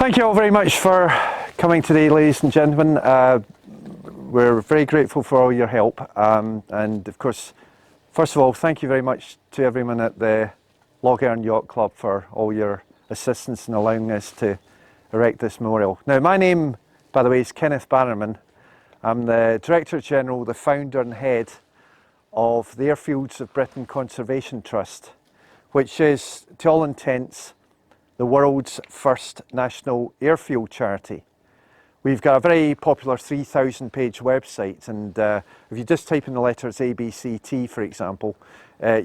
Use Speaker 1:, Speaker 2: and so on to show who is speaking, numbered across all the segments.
Speaker 1: Thank you all very much for coming today, ladies and gentlemen. We're very grateful for all your help, and of course, first of all, thank you very much to everyone at the Loch Earn Yacht Club for all your assistance in allowing us to erect this memorial. Now, my name, by the way, is Kenneth Bannerman. I'm the Director General, the founder and head of the Airfields of Britain Conservation Trust, which is, to all intents, the world's first national airfield charity. We've got a very popular 3,000 page website, and if you just type in the letters ABCT, for example,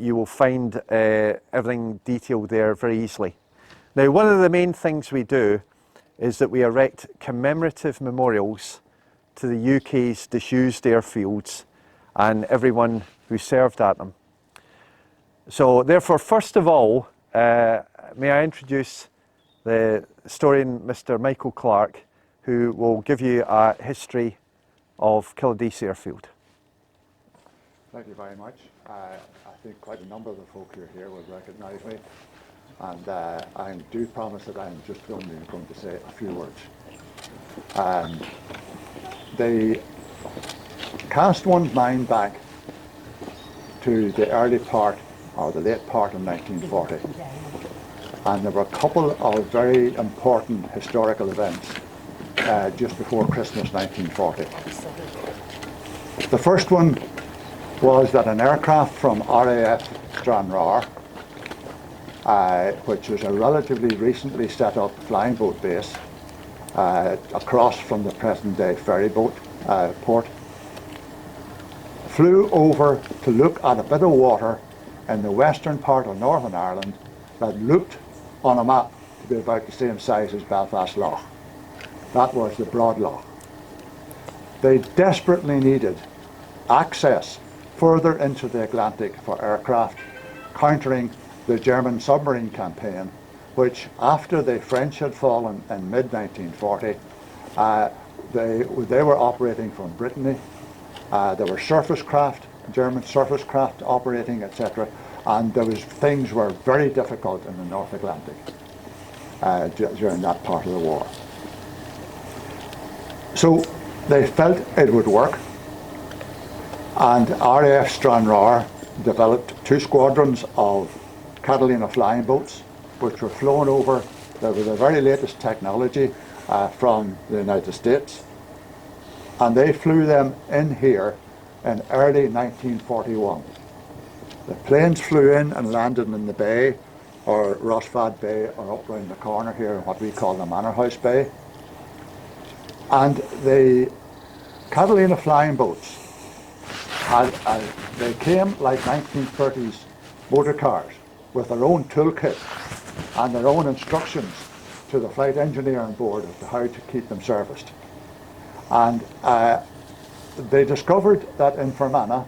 Speaker 1: you will find everything detailed there very easily. Now, one of the main things we do is that we erect commemorative memorials to the UK's disused airfields and everyone who served at them. So therefore, first of all, may I introduce the historian, Mr. Michael Clark, who will give you a history of Killadeas Airfield.
Speaker 2: Thank you very much. I think quite a number of the folk here will recognise me, and I do promise that I'm just only going to say a few words. They cast one's mind back to the early part, or the late part of 1940, and there were a couple of very important historical events just before Christmas 1940. The first one was that an aircraft from RAF Stranraer, which was a relatively recently set up flying boat base across from the present day ferry boat port, flew over to look at a bit of water in the western part of Northern Ireland that looked on a map to be about the same size as Belfast Lough. That was the Broad Lough. They desperately needed access further into the Atlantic for aircraft, countering the German submarine campaign, which after the French had fallen in mid-1940, they were operating from Brittany. There were surface craft, German surface craft operating, etc. And things were very difficult in the North Atlantic during that part of the war. So they felt it would work, and RAF Stranraer developed 2 squadrons of Catalina flying boats, which were flown over with the very latest technology from the United States, and they flew them in here in early 1941. The planes flew in and landed in the bay, or Rosfad Bay, or up round the corner here, what we call the Manor House Bay. And the Catalina flying boats they came like 1930s motor cars with their own toolkit and their own instructions to the flight engineer on board as to how to keep them serviced. And they discovered that in Fermanagh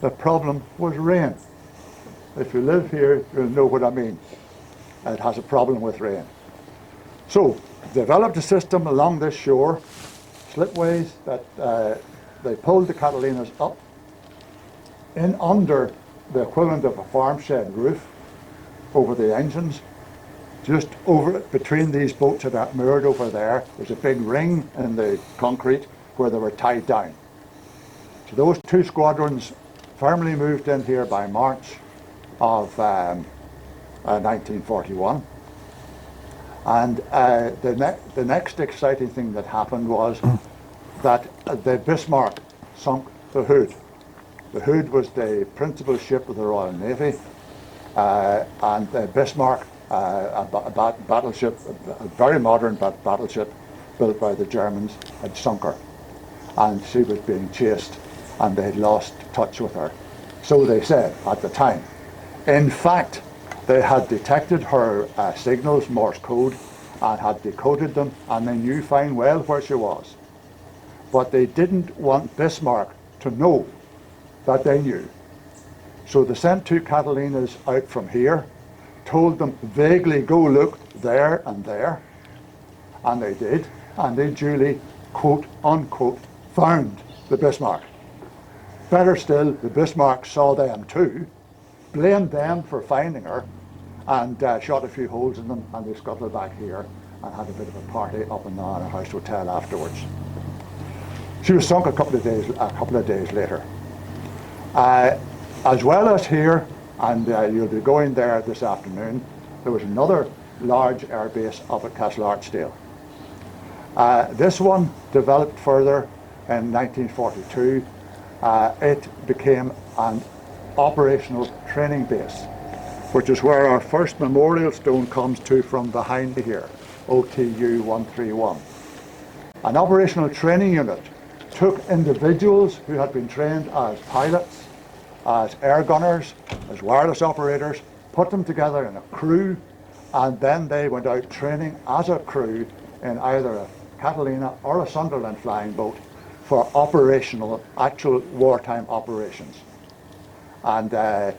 Speaker 2: the problem was rain. If you live here, you'll know what I mean. It has a problem with rain. So, developed a system along this shore, slipways, that they pulled the Catalinas up in under the equivalent of a farm shed roof over the engines. Just over between these boats that are moored over there, there's a big ring in the concrete where they were tied down. So those 2 squadrons firmly moved in here by March of 1941. And the next exciting thing that happened was that the Bismarck sunk the Hood. The Hood was the principal ship of the Royal Navy, and the Bismarck, a battleship, a very modern battleship built by the Germans, had sunk her, and she was being chased, and they had lost touch with her. So they said at the time. In fact, they had detected her signals, Morse code, and had decoded them, and they knew fine well where she was. But they didn't want Bismarck to know that they knew. So they sent 2 Catalinas out from here, told them vaguely, go look there and there, and they did, and they duly, quote unquote, found the Bismarck. Better still, the Bismarck saw them too, blamed them for finding her, and shot a few holes in them, and they scuttled back here and had a bit of a party up in the Manor House Hotel afterwards. She was sunk a couple of days later. As well as here, and you'll be going there this afternoon, there was another large air base up at Castle Archdale. This one developed further in 1942. It became an operational training base, which is where our first memorial stone comes to from behind here, OTU 131. An operational training unit took individuals who had been trained as pilots, as air gunners, as wireless operators, put them together in a crew, and then they went out training as a crew in either a Catalina or a Sunderland flying boat for operational, actual wartime operations. And as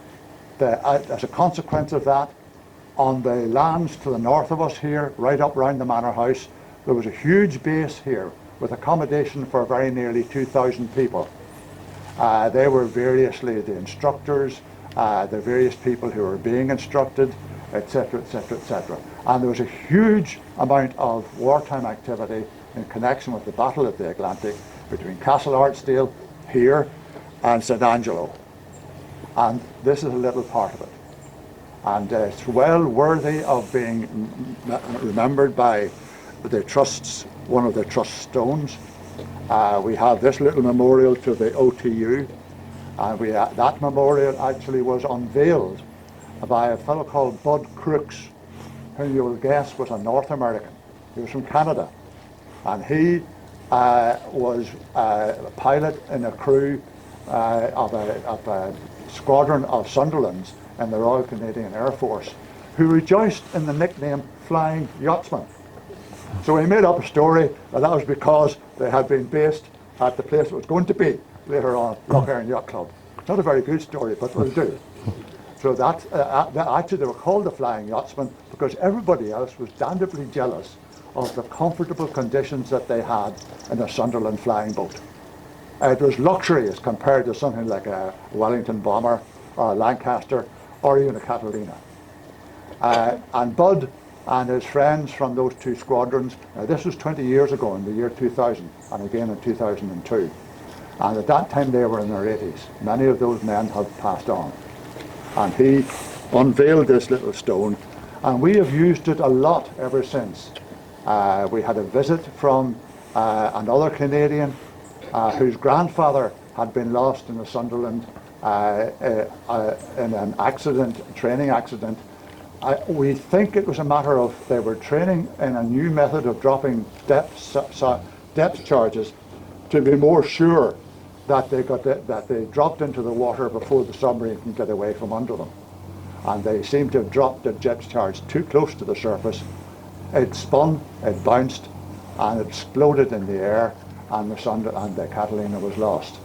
Speaker 2: a consequence of that, on the lands to the north of us here, right up round the Manor House, there was a huge base here with accommodation for very nearly 2,000 people. They were variously the instructors, the various people who were being instructed, etc., etc., etc. And there was a huge amount of wartime activity in connection with the Battle of the Atlantic between Castle Archdale here and St. Angelo. And this is a little part of it. And it's well worthy of being remembered by the trusts, one of the trust stones. We have this little memorial to the OTU, and that memorial actually was unveiled by a fellow called Bud Crooks, whom you will guess was a North American. He was from Canada, and he was a pilot in a crew of a squadron of Sunderlands in the Royal Canadian Air Force, who rejoiced in the nickname Flying Yachtsman. So he made up a story that was because they had been based at the place it was going to be later on, Lough Erne Yacht Club. Not a very good story, but will do. So that actually they were called the Flying Yachtsmen because everybody else was damnably jealous of the comfortable conditions that they had in a Sunderland flying boat. It was luxury as compared to something like a Wellington bomber or a Lancaster or even a Catalina. And Bud and his friends from those two squadrons, this was 20 years ago in the year 2000 and again in 2002. And at that time they were in their 80s. Many of those men have passed on. And he unveiled this little stone, and we have used it a lot ever since. We had a visit from another Canadian whose grandfather had been lost in the Sunderland in an accident, training accident. We think it was a matter of they were training in a new method of dropping depth charges to be more sure that they dropped into the water before the submarine can get away from under them. And they seemed to have dropped the depth charge too close to the surface. It spun, it bounced, and it exploded in the air, and the Catalina was lost.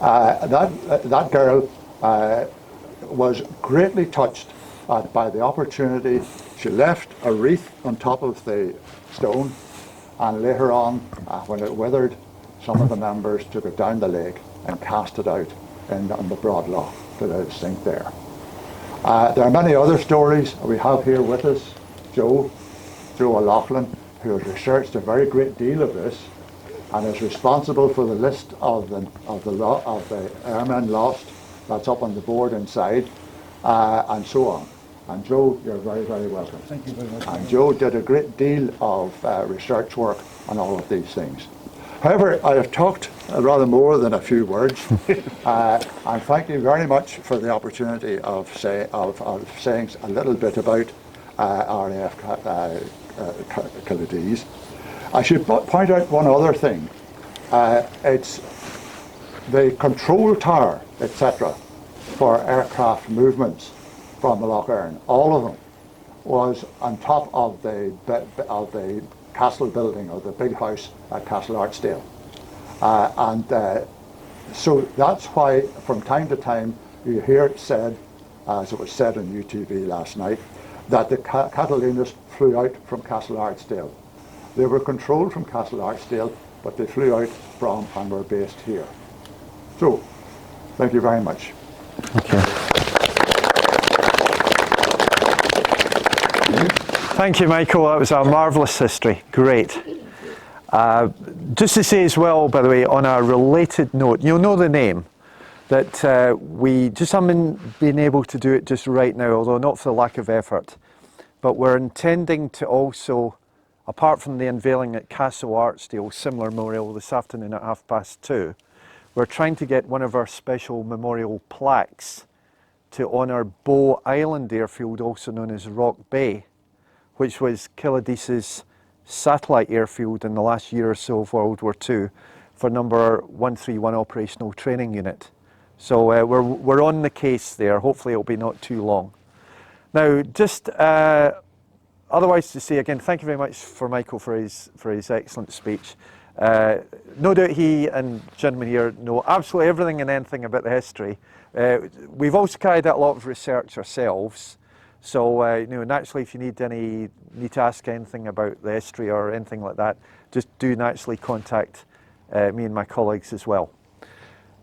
Speaker 2: That girl was greatly touched by the opportunity. She left a wreath on top of the stone, and later on, when it withered, some of the members took it down the lake and cast it out on the Broad Loch to let it sink there. There are many other stories. We have here with us Joe O'Loughlin, who has researched a very great deal of this and is responsible for the list of the airmen lost. That's up on the board inside, and so on. And Joe, you're very, very welcome.
Speaker 3: Thank you very much.
Speaker 2: And Joe did a great deal of research work on all of these things. However, I have talked rather more than a few words, and thank you very much for the opportunity of saying a little bit about RAF Killadeas. I should point out one other thing. It's the control tower, etc., for aircraft movements from the Lough Erne. All of them was on top of the castle building, or the big house at Castle Archdale. So that's why from time to time you hear it said, as it was said on UTV last night, that the Catalinas flew out from Castle Archdale. They were controlled from Castle Archdale, but they flew out from and were based here. So, thank you very much.
Speaker 1: Okay. Thank you, Michael. That was a marvellous history. Great. Just to say as well, by the way, on a related note, you'll know the name, that we just haven't been able to do it just right now, although not for the lack of effort. But we're intending to also, apart from the unveiling at Castle Artsdale, similar memorial this afternoon at 2:30, we're trying to get one of our special memorial plaques to honour Bow Island Airfield, also known as Rock Bay, which was Killadeas' satellite airfield in the last year or so of World War II for number 131 Operational Training Unit. So we're on the case there. Hopefully it'll be not too long. Now, just otherwise to say again, thank you very much for Michael for his excellent speech. No doubt he and gentlemen here know absolutely everything and anything about the history. We've also carried out a lot of research ourselves. So naturally, if you need to ask anything about the history or anything like that, just do naturally contact me and my colleagues as well.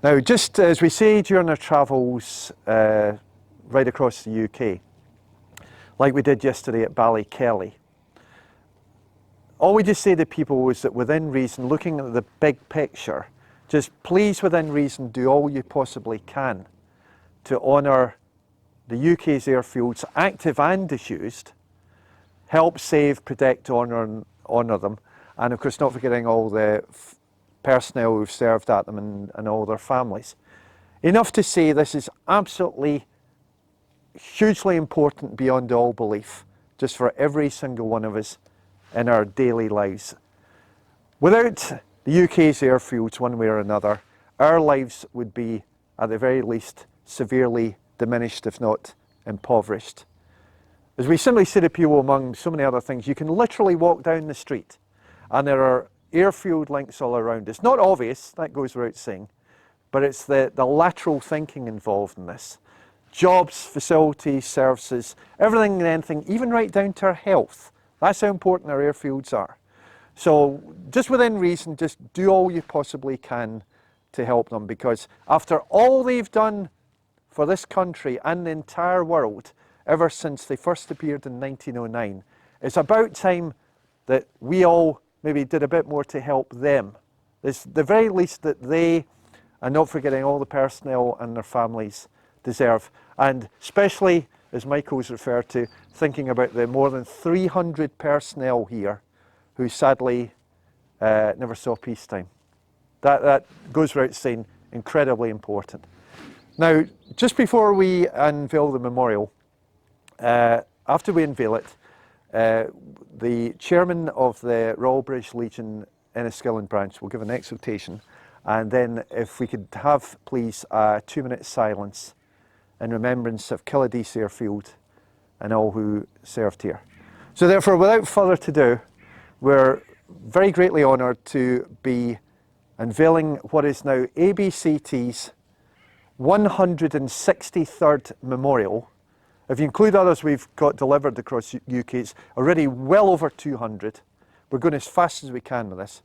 Speaker 1: Now, just as we say during our travels right across the UK, like we did yesterday at Ballykelly, all we just say to people is that within reason, looking at the big picture, just please within reason do all you possibly can to honour the UK's airfields, active and disused, help save, protect, honour them, and of course not forgetting all the personnel who've served at them and all their families. Enough to say this is absolutely hugely important beyond all belief, just for every single one of us in our daily lives. Without the UK's airfields one way or another, our lives would be at the very least severely diminished, if not impoverished. As we simply say to people, among so many other things, you can literally walk down the street and there are airfield links all around. It's not obvious, that goes without saying, but it's the lateral thinking involved in this. Jobs, facilities, services, everything and anything, even right down to our health. That's how important our airfields are. So just within reason, just do all you possibly can to help them, because after all they've done for this country and the entire world ever since they first appeared in 1909, it's about time that we all maybe did a bit more to help them. It's the very least that they, and not forgetting all the personnel and their families, deserve. And especially, as Michael's referred to, thinking about the more than 300 personnel here who sadly never saw peacetime. That goes without saying, incredibly important. Now, just before we unveil the memorial, after we unveil it, the chairman of the Royal British Legion Enniskillen branch will give an exhortation, and then if we could have, please, a 2-minute silence in remembrance of Killadeas Airfield and all who served here. So therefore, without further ado, we're very greatly honoured to be unveiling what is now ABCT's 163rd memorial. If you include others we've got delivered across UK, it's already well over 200. We're going as fast as we can with this.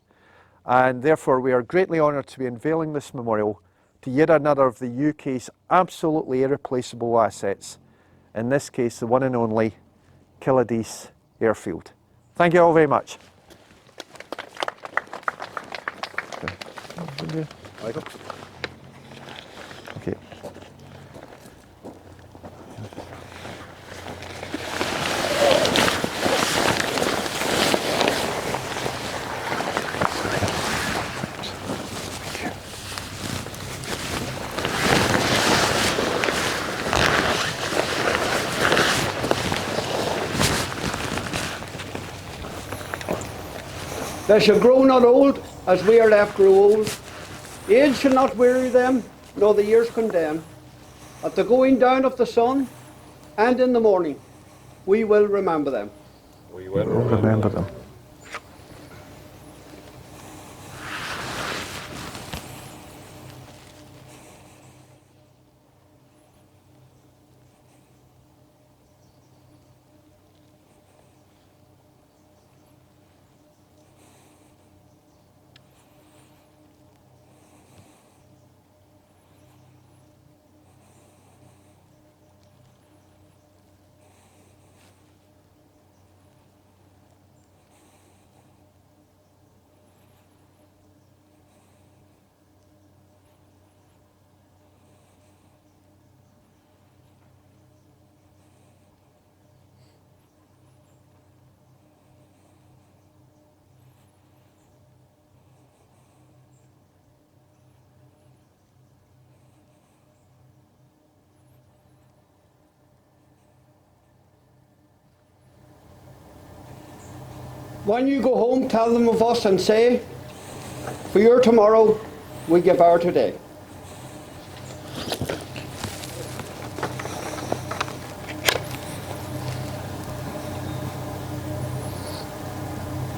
Speaker 1: And therefore we are greatly honoured to be unveiling this memorial to yet another of the UK's absolutely irreplaceable assets, in this case the one and only Killadeas Airfield. Thank you all very much. Michael? Okay.
Speaker 3: They shall grow not old, as we are left grow old. Age shall not weary them, nor the years condemn. At the going down of the sun, and in the morning, we will remember them.
Speaker 1: We will remember them.
Speaker 3: When you go home, tell them of us and say, for your tomorrow, we give our today.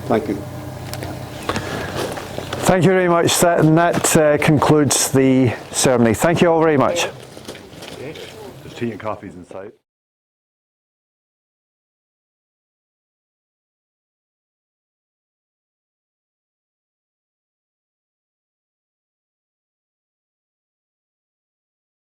Speaker 3: Thank you.
Speaker 1: Thank you very much. That concludes the ceremony. Thank you all very much.
Speaker 4: There's tea and coffees inside.